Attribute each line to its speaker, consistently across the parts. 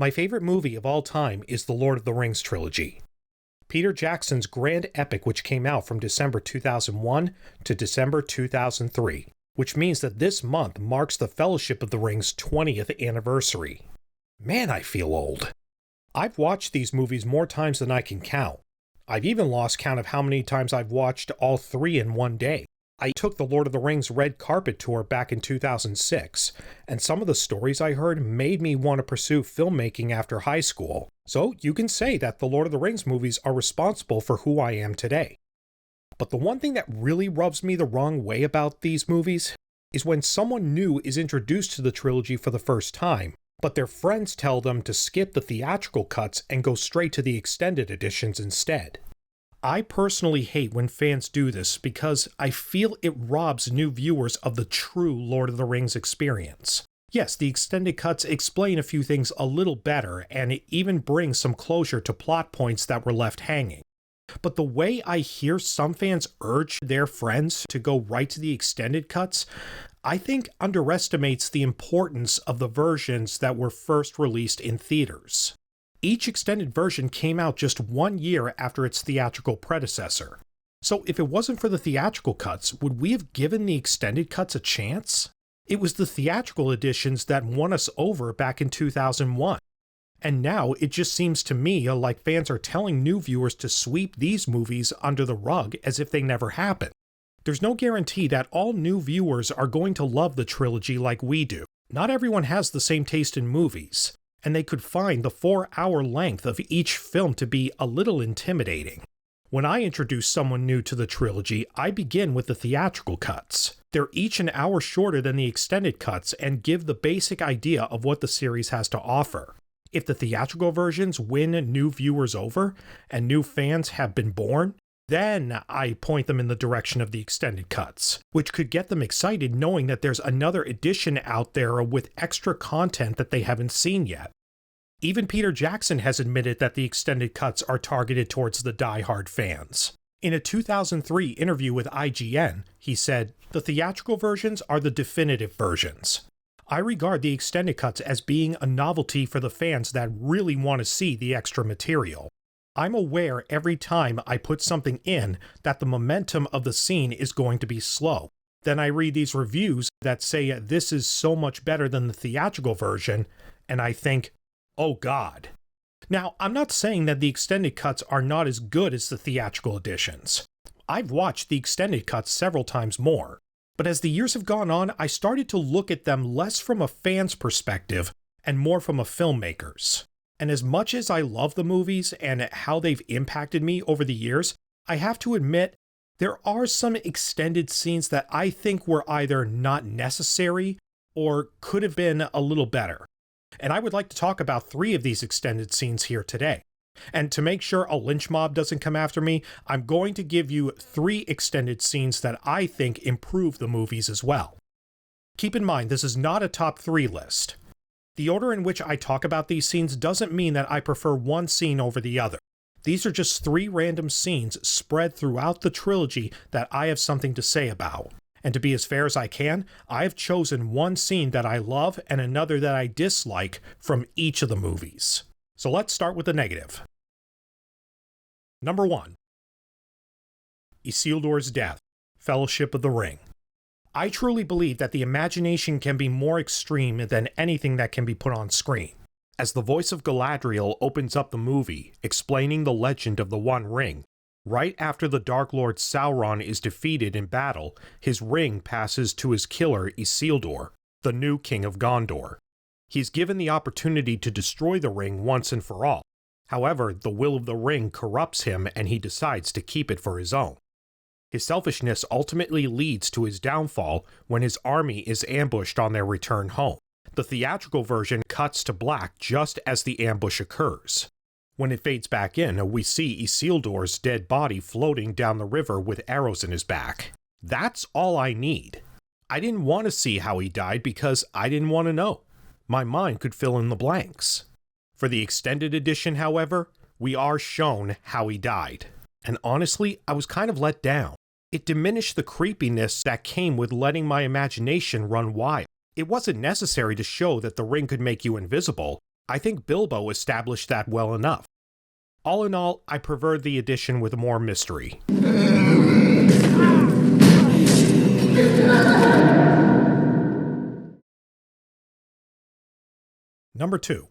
Speaker 1: My favorite movie of all time is the Lord of the Rings trilogy. Peter Jackson's grand epic, which came out from December 2001 to December 2003, which means that this month marks the Fellowship of the Ring's 20th anniversary. Man, I feel old. I've watched these movies more times than I can count. I've even lost count of how many times I've watched all three in one day. I took the Lord of the Rings red carpet tour back in 2006, and some of the stories I heard made me want to pursue filmmaking after high school. So you can say that the Lord of the Rings movies are responsible for who I am today. But the one thing that really rubs me the wrong way about these movies is when someone new is introduced to the trilogy for the first time, but their friends tell them to skip the theatrical cuts and go straight to the extended editions instead. I personally hate when fans do this because I feel it robs new viewers of the true Lord of the Rings experience. Yes, the extended cuts explain a few things a little better, and it even brings some closure to plot points that were left hanging. But the way I hear some fans urge their friends to go right to the extended cuts, I think underestimates the importance of the versions that were first released in theaters. Each extended version came out just 1 year after its theatrical predecessor. So if it wasn't for the theatrical cuts, would we have given the extended cuts a chance? It was the theatrical editions that won us over back in 2001. And now it just seems to me like fans are telling new viewers to sweep these movies under the rug as if they never happened. There's no guarantee that all new viewers are going to love the trilogy like we do. Not everyone has the same taste in movies, and they could find the 4-hour length of each film to be a little intimidating. When I introduce someone new to the trilogy, I begin with the theatrical cuts. They're each an hour shorter than the extended cuts and give the basic idea of what the series has to offer. If the theatrical versions win new viewers over, and new fans have been born, then I point them in the direction of the extended cuts, which could get them excited knowing that there's another edition out there with extra content that they haven't seen yet. Even Peter Jackson has admitted that the extended cuts are targeted towards the die-hard fans. In a 2003 interview with IGN, he said, "The theatrical versions are the definitive versions. I regard the extended cuts as being a novelty for the fans that really want to see the extra material. I'm aware every time I put something in that the momentum of the scene is going to be slow. Then I read these reviews that say this is so much better than the theatrical version, and I think, oh God." Now, I'm not saying that the extended cuts are not as good as the theatrical editions. I've watched the extended cuts several times more, but as the years have gone on, I started to look at them less from a fan's perspective and more from a filmmaker's. And as much as I love the movies and how they've impacted me over the years, I have to admit there are some extended scenes that I think were either not necessary or could have been a little better. And I would like to talk about 3 of these extended scenes here today. And to make sure a lynch mob doesn't come after me, I'm going to give you 3 extended scenes that I think improve the movies as well. Keep in mind, this is not a top 3 list. The order in which I talk about these scenes doesn't mean that I prefer one scene over the other. These are just 3 random scenes spread throughout the trilogy that I have something to say about. And to be as fair as I can, I have chosen one scene that I love and another that I dislike from each of the movies. So let's start with the negative. Number 1. Isildur*'s death, Fellowship of the Ring. I truly believe that the imagination can be more extreme than anything that can be put on screen. As the voice of Galadriel opens up the movie, explaining the legend of the One Ring, right after the Dark Lord Sauron is defeated in battle, his ring passes to his killer Isildur, the new king of Gondor. He's given the opportunity to destroy the ring once and for all. However, the will of the ring corrupts him and he decides to keep it for his own. His selfishness ultimately leads to his downfall when his army is ambushed on their return home. The theatrical version cuts to black just as the ambush occurs. When it fades back in, we see Isildur's dead body floating down the river with arrows in his back. That's all I need. I didn't want to see how he died because I didn't want to know. My mind could fill in the blanks. For the extended edition, however, we are shown how he died. And honestly, I was kind of let down. It diminished the creepiness that came with letting my imagination run wild. It wasn't necessary to show that the ring could make you invisible, I think Bilbo established that well enough. All in all, I prefer the edition with more mystery. Number 2.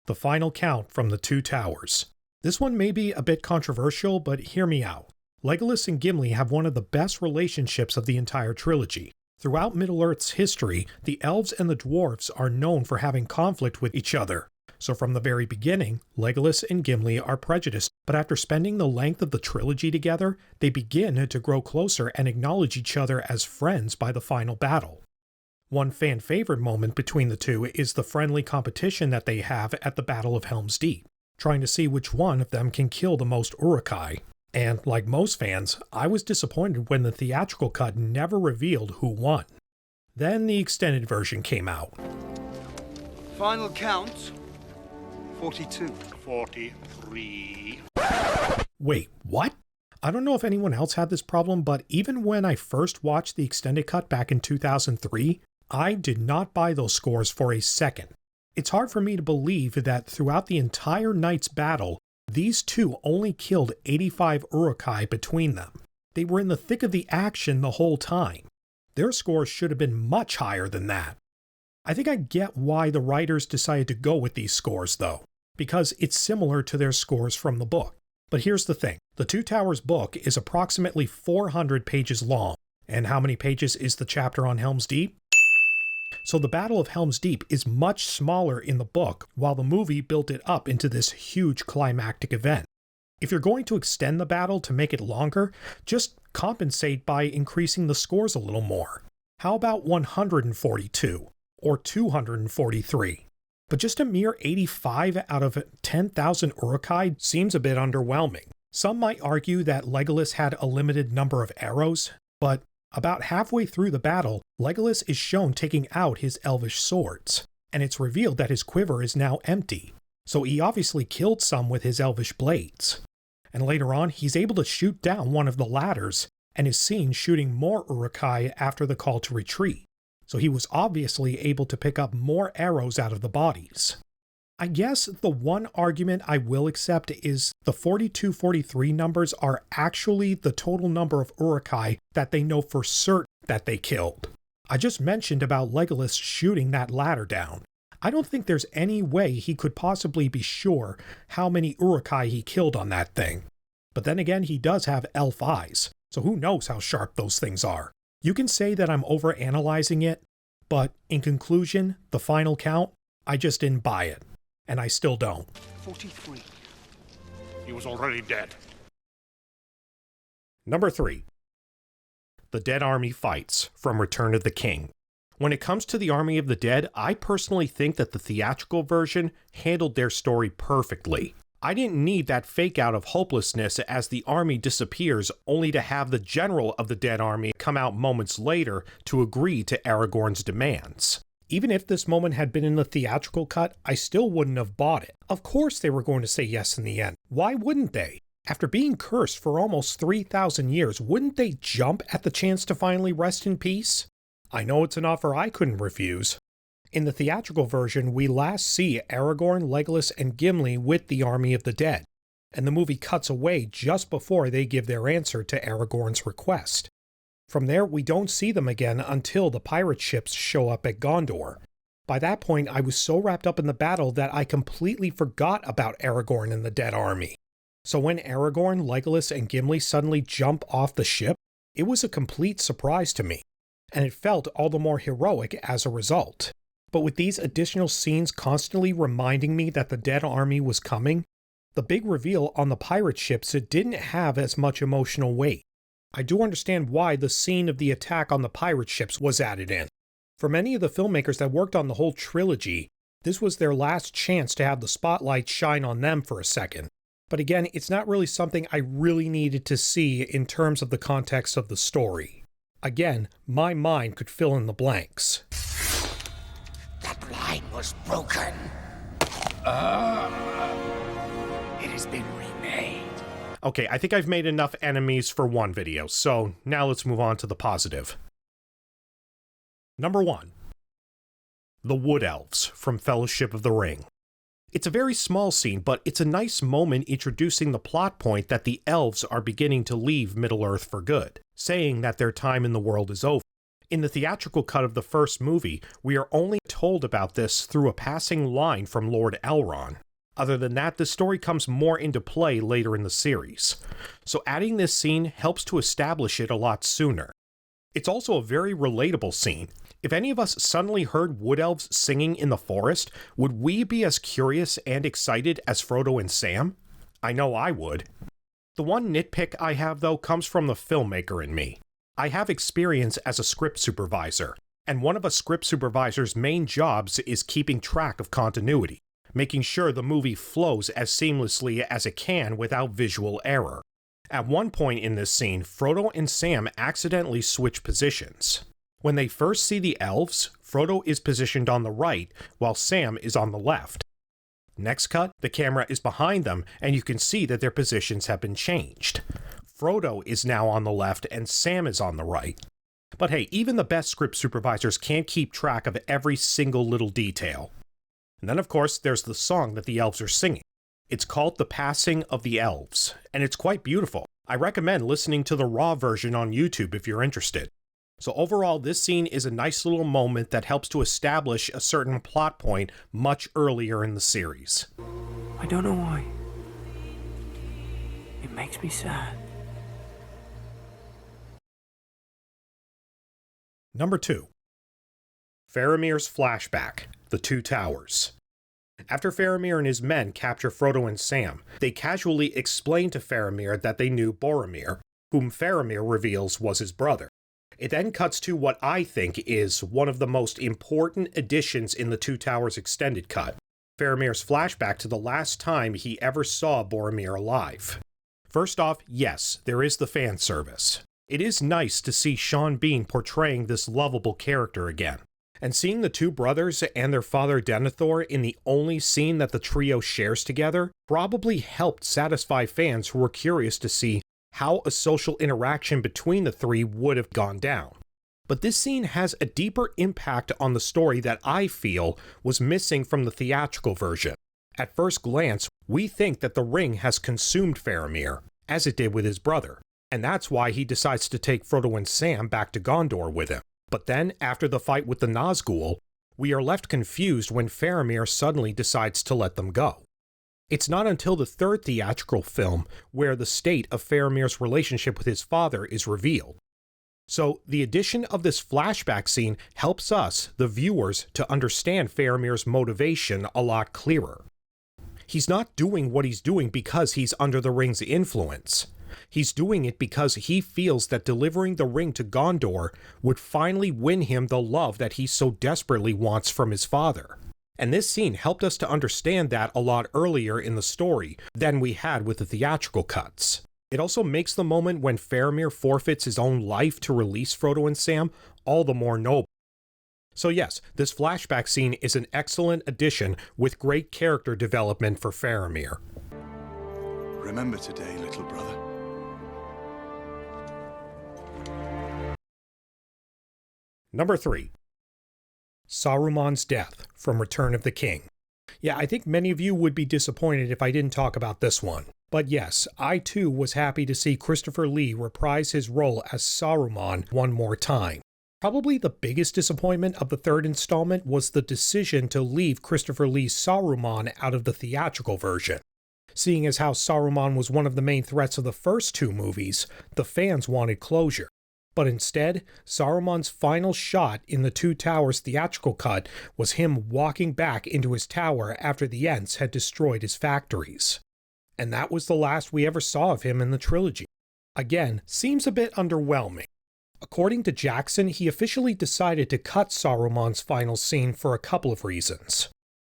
Speaker 1: The Final Count from the Two Towers. This one may be a bit controversial, but hear me out. Legolas and Gimli have one of the best relationships of the entire trilogy. Throughout Middle-earth's history, the elves and the dwarves are known for having conflict with each other. So from the very beginning, Legolas and Gimli are prejudiced, but after spending the length of the trilogy together, they begin to grow closer and acknowledge each other as friends by the final battle. One fan-favorite moment between the two is the friendly competition that they have at the Battle of Helm's Deep, trying to see which one of them can kill the most Uruk-hai. And like most fans, I was disappointed when the theatrical cut never revealed who won. Then the extended version came out.
Speaker 2: Final count, 42.
Speaker 3: 43.
Speaker 1: Wait, what? I don't know if anyone else had this problem, but even when I first watched the extended cut back in 2003, I did not buy those scores for a second. It's hard for me to believe that throughout the entire night's battle, these two only killed 85 Uruk-hai between them. They were in the thick of the action the whole time. Their scores should have been much higher than that. I think I get why the writers decided to go with these scores though, because it's similar to their scores from the book. But here's the thing, the Two Towers book is approximately 400 pages long. And how many pages is the chapter on Helm's Deep? So the Battle of Helm's Deep is much smaller in the book, while the movie built it up into this huge climactic event. If you're going to extend the battle to make it longer, just compensate by increasing the scores a little more. How about 142 or 243? But just a mere 85 out of 10,000 Uruk-hai seems a bit underwhelming. Some might argue that Legolas had a limited number of arrows, but about halfway through the battle, Legolas is shown taking out his elvish swords, and it's revealed that his quiver is now empty, so he obviously killed some with his elvish blades. And later on, he's able to shoot down one of the ladders, and is seen shooting more Uruk-hai after the call to retreat, so he was obviously able to pick up more arrows out of the bodies. I guess the one argument I will accept is the 42-43 numbers are actually the total number of Uruk-hai that they know for certain that they killed. I just mentioned about Legolas shooting that ladder down. I don't think there's any way he could possibly be sure how many Uruk-hai he killed on that thing. But then again, he does have elf eyes, so who knows how sharp those things are. You can say that I'm overanalyzing it, but in conclusion, the final count, I just didn't buy it. And I still don't.
Speaker 2: 43.
Speaker 3: He was already dead.
Speaker 1: Number 3. The Dead Army Fights from Return of the King. When it comes to the Army of the Dead, I personally think that the theatrical version handled their story perfectly. I didn't need that fake out of hopelessness as the army disappears only to have the general of the Dead Army come out moments later to agree to Aragorn's demands. Even if this moment had been in the theatrical cut, I still wouldn't have bought it. Of course they were going to say yes in the end. Why wouldn't they? After being cursed for almost 3,000 years, wouldn't they jump at the chance to finally rest in peace? I know it's an offer I couldn't refuse. In the theatrical version, we last see Aragorn, Legolas, and Gimli with the Army of the Dead, and the movie cuts away just before they give their answer to Aragorn's request. From there, we don't see them again until the pirate ships show up at Gondor. By that point, I was so wrapped up in the battle that I completely forgot about Aragorn and the Dead Army. So when Aragorn, Legolas, and Gimli suddenly jump off the ship, it was a complete surprise to me, and it felt all the more heroic as a result. But with these additional scenes constantly reminding me that the Dead Army was coming, the big reveal on the pirate ships didn't have as much emotional weight. I do understand why the scene of the attack on the pirate ships was added in. For many of the filmmakers that worked on the whole trilogy, this was their last chance to have the spotlight shine on them for a second. But again, it's not really something I really needed to see in terms of the context of the story. Again, my mind could fill in the blanks.
Speaker 4: That line was broken. It has been remade.
Speaker 1: Okay, I think I've made enough enemies for one video, so now let's move on to the positive. Number 1. The Wood-Elves from Fellowship of the Ring. It's a very small scene, but it's a nice moment introducing the plot point that the elves are beginning to leave Middle-earth for good, saying that their time in the world is over. In the theatrical cut of the first movie, we are only told about this through a passing line from Lord Elrond. Other than that, the story comes more into play later in the series. So adding this scene helps to establish it a lot sooner. It's also a very relatable scene. If any of us suddenly heard wood elves singing in the forest, would we be as curious and excited as Frodo and Sam? I know I would. The one nitpick I have, though, comes from the filmmaker in me. I have experience as a script supervisor, and one of a script supervisor's main jobs is keeping track of continuity, making sure the movie flows as seamlessly as it can without visual error. At one point in this scene, Frodo and Sam accidentally switch positions. When they first see the elves, Frodo is positioned on the right, while Sam is on the left. Next cut, the camera is behind them, and you can see that their positions have been changed. Frodo is now on the left, and Sam is on the right. But hey, even the best script supervisors can't keep track of every single little detail. And then, of course, there's the song that the elves are singing. It's called The Passing of the Elves, and it's quite beautiful. I recommend listening to the raw version on YouTube if you're interested. So overall, this scene is a nice little moment that helps to establish a certain plot point much earlier in the series.
Speaker 5: I don't know why. It makes me sad.
Speaker 1: Number 2. Faramir'S flashback, The Two Towers. After Faramir and his men capture Frodo and Sam, they casually explain to Faramir that they knew Boromir, whom Faramir reveals was his brother. It then cuts to what I think is one of the most important additions in the Two Towers extended cut, Faramir's flashback to the last time he ever saw Boromir alive. First off, yes, there is the fan service. It is nice to see Sean Bean portraying this lovable character again. And seeing the two brothers and their father Denethor in the only scene that the trio shares together probably helped satisfy fans who were curious to see how a social interaction between the three would have gone down. But this scene has a deeper impact on the story that I feel was missing from the theatrical version. At first glance, we think that the ring has consumed Faramir, as it did with his brother, and that's why he decides to take Frodo and Sam back to Gondor with him. But then, after the fight with the Nazgul, we are left confused when Faramir suddenly decides to let them go. It's not until the third theatrical film where the state of Faramir's relationship with his father is revealed. So, the addition of this flashback scene helps us, the viewers, to understand Faramir's motivation a lot clearer. He's not doing what he's doing because he's under the ring's influence. He's doing it because he feels that delivering the ring to Gondor would finally win him the love that he so desperately wants from his father. And this scene helped us to understand that a lot earlier in the story than we had with the theatrical cuts. It also makes the moment when Faramir forfeits his own life to release Frodo and Sam all the more noble. So yes, this flashback scene is an excellent addition with great character development for Faramir.
Speaker 2: Remember today, little brother.
Speaker 1: Number 3. Saruman's death from Return of the King. Yeah, I think many of you would be disappointed if I didn't talk about this one. But yes, I too was happy to see Christopher Lee reprise his role as Saruman one more time. Probably the biggest disappointment of the third installment was the decision to leave Christopher Lee's Saruman out of the theatrical version. Seeing as how Saruman was one of the main threats of the first two movies, the fans wanted closure. But instead, Saruman's final shot in the Two Towers theatrical cut was him walking back into his tower after the Ents had destroyed his factories. And that was the last we ever saw of him in the trilogy. Again, seems a bit underwhelming. According to Jackson, he officially decided to cut Saruman's final scene for a couple of reasons.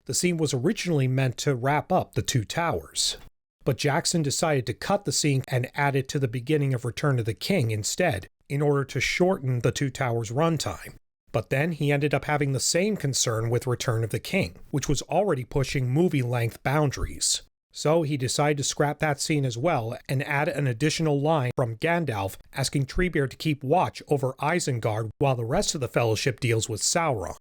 Speaker 1: The scene was originally meant to wrap up the Two Towers, but Jackson decided to cut the scene and add it to the beginning of Return of the King instead, in order to shorten the Two Towers runtime. But then he ended up having the same concern with Return of the King, which was already pushing movie-length boundaries. So he decided to scrap that scene as well and add an additional line from Gandalf asking Treebeard to keep watch over Isengard while the rest of the Fellowship deals with Sauron.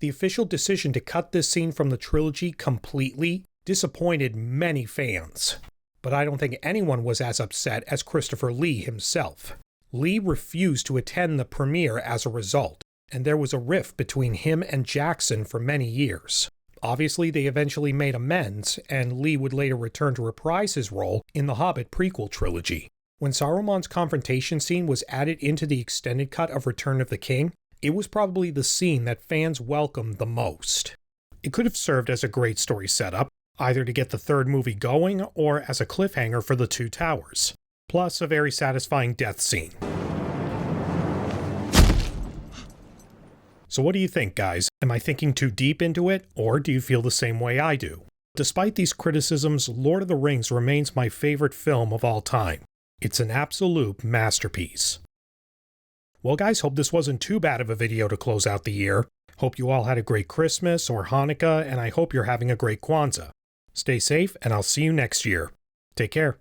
Speaker 1: The official decision to cut this scene from the trilogy completely disappointed many fans, but I don't think anyone was as upset as Christopher Lee himself. Lee refused to attend the premiere as a result, and there was a rift between him and Jackson for many years. Obviously, they eventually made amends, and Lee would later return to reprise his role in the Hobbit prequel trilogy. When Saruman's confrontation scene was added into the extended cut of Return of the King, it was probably the scene that fans welcomed the most. It could have served as a great story setup, either to get the third movie going or as a cliffhanger for the Two Towers, plus a very satisfying death scene. So what do you think, guys? Am I thinking too deep into it, or do you feel the same way I do? Despite these criticisms, Lord of the Rings remains my favorite film of all time. It's an absolute masterpiece. Well guys, hope this wasn't too bad of a video to close out the year. Hope you all had a great Christmas or Hanukkah, and I hope you're having a great Kwanzaa. Stay safe, and I'll see you next year. Take care.